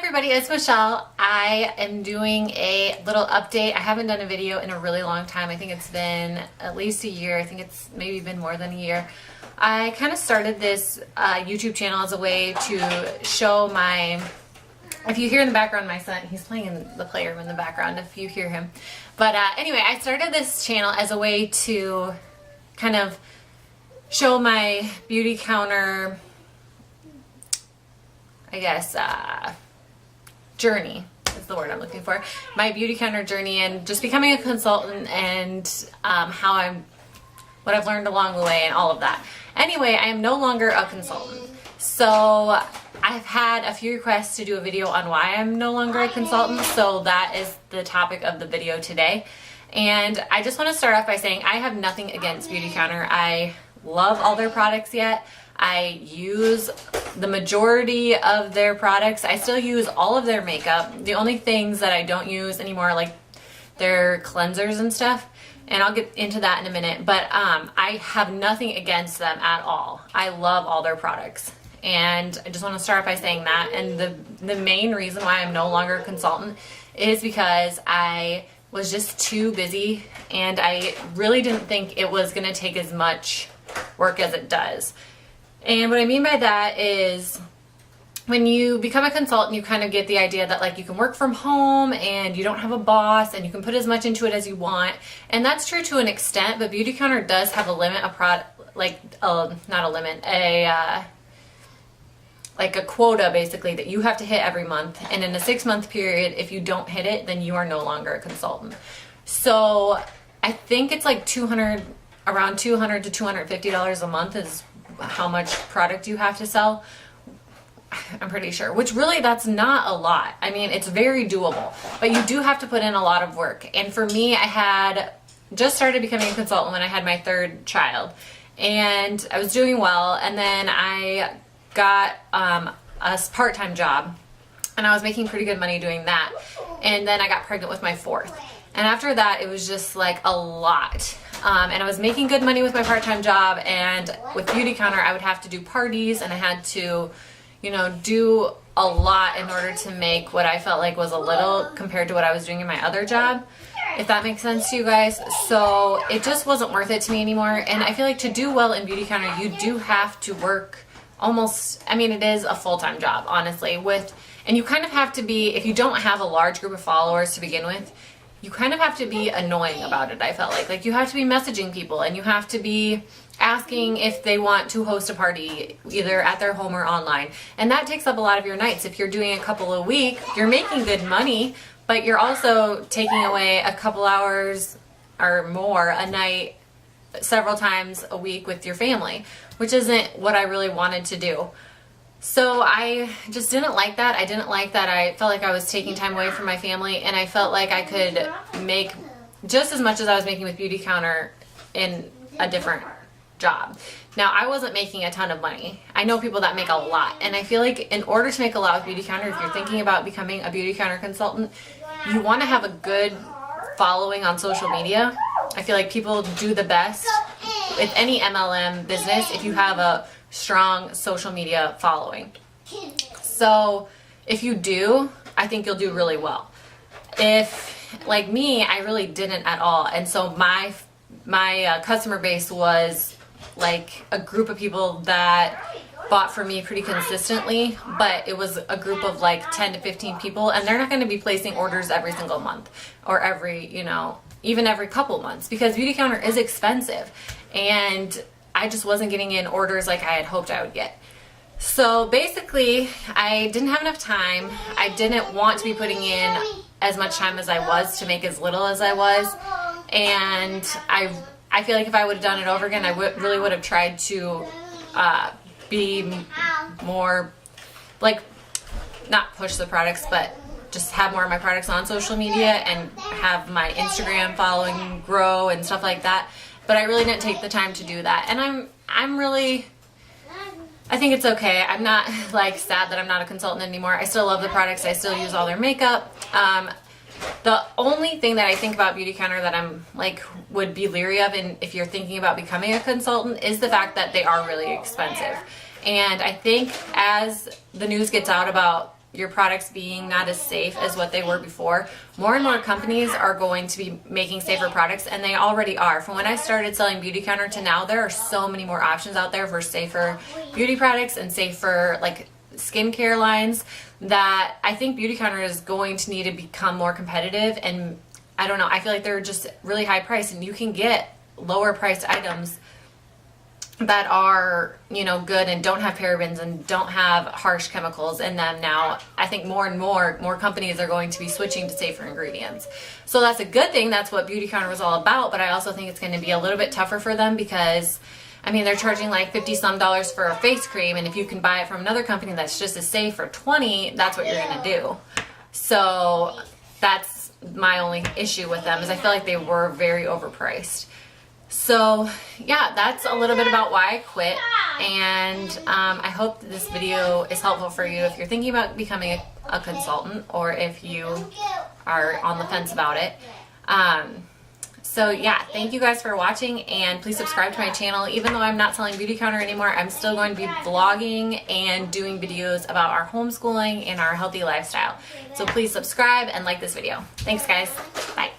everybody, it's Michelle. I am doing a little update. I haven't done a video in a really long time. I think it's been at least a year. I think it's maybe been more than a year. I kind of started this YouTube channel as a way to show my, if you hear in the background my son, he's playing in the playroom in the background if you hear him. But anyway, I started this channel as a way to kind of show my Beautycounter, I guess, journey is the word I'm looking for. My Beautycounter journey and just becoming a consultant and what I've learned along the way and all of that. Anyway, I am no longer a consultant. So I've had a few requests to do a video on why I'm no longer a consultant. So that is the topic of the video today. And I just want to start off by saying I have nothing against Beautycounter. I love all their products yet. I use the majority of their products. I still use all of their makeup. The only things that I don't use anymore are like their cleansers and stuff. And I'll get into that in a minute. But I have nothing against them at all. I love all their products. And I just want to start off by saying that. And the main reason why I'm no longer a consultant is because I was just too busy. And I really didn't think it was going to take as much work as it does. And what I mean by that is when you become a consultant, you kind of get the idea that like you can work from home and you don't have a boss and you can put as much into it as you want. And that's true to an extent, but Beautycounter does have a limit, not a limit, like a quota basically that you have to hit every month. And in a 6-month period, if you don't hit it, then you are no longer a consultant. So I think it's like around $200 to $250 a month is how much product you have to sell. I'm pretty sure, which really that's not a lot. I mean, it's very doable, but you do have to put in a lot of work. And for me, I had just started becoming a consultant when I had my 3rd child and I was doing well. And then I got a part-time job and I was making pretty good money doing that. And then I got pregnant with my 4th. And after that, it was just like a lot. And I was making good money with my part-time job, and with Beautycounter, I would have to do parties, and I had to, do a lot in order to make what I felt like was a little compared to what I was doing in my other job, if that makes sense to you guys. So it just wasn't worth it to me anymore. And I feel like to do well in Beautycounter, you do have to work almost, it is a full-time job, honestly, and you kind of have to be, if you don't have a large group of followers to begin with, you kind of have to be annoying about it, I felt like. Like, you have to be messaging people, and you have to be asking if they want to host a party, either at their home or online. And that takes up a lot of your nights. If you're doing a couple a week, you're making good money, but you're also taking away a couple hours or more a night several times a week with your family, which isn't what I really wanted to do. So I just didn't like that. I didn't like that. I felt like I was taking time away from my family, and I felt like I could make just as much as I was making with Beautycounter in a different job. Now, I wasn't making a ton of money. I know people that make a lot, and I feel like in order to make a lot with Beautycounter, if you're thinking about becoming a Beautycounter consultant, you want to have a good following on social media. I feel like people do the best with any MLM business if you have a strong social media following. So if you do, I think you'll do really well. If, like me, I really didn't at all. And so my customer base was like a group of people that bought from me pretty consistently, but it was a group of like 10 to 15 people, and they're not going to be placing orders every single month or even every couple months, because Beautycounter is expensive, and I just wasn't getting in orders like I had hoped I would get. So basically, I didn't have enough time. I didn't want to be putting in as much time as I was to make as little as I was. And I feel like if I would have done it over again, I really would have tried to be more, like, not push the products, but just have more of my products on social media and have my Instagram following grow and stuff like that. But I really didn't take the time to do that. And I think it's okay. I'm not like sad that I'm not a consultant anymore. I still love the products. I still use all their makeup. The only thing that I think about Beautycounter that I'm like would be leery of, and if you're thinking about becoming a consultant, is the fact that they are really expensive. And I think as the news gets out about your products being not as safe as what they were before, more and more companies are going to be making safer products, and they already are. From when I started selling Beautycounter to now, there are so many more options out there for safer beauty products and safer like skincare lines that I think Beautycounter is going to need to become more competitive. And I don't know, I feel like they're just really high priced, and you can get lower priced items that are, you know, good and don't have parabens and don't have harsh chemicals in them now. I think more and more companies are going to be switching to safer ingredients. So that's a good thing. That's what Beautycounter was all about. But I also think it's going to be a little bit tougher for them because, I mean, they're charging like $50 some for a face cream, and if you can buy it from another company that's just as safe for $20, that's what you're going to do. So that's my only issue with them, is I feel like they were very overpriced. So yeah, that's a little bit about why I quit, and I hope that this video is helpful for you if you're thinking about becoming a consultant, or if you are on the fence about it. So yeah, thank you guys for watching, and please subscribe to my channel. Even though I'm not selling Beautycounter anymore, I'm still going to be vlogging and doing videos about our homeschooling and our healthy lifestyle. So please subscribe and like this video. Thanks guys. Bye.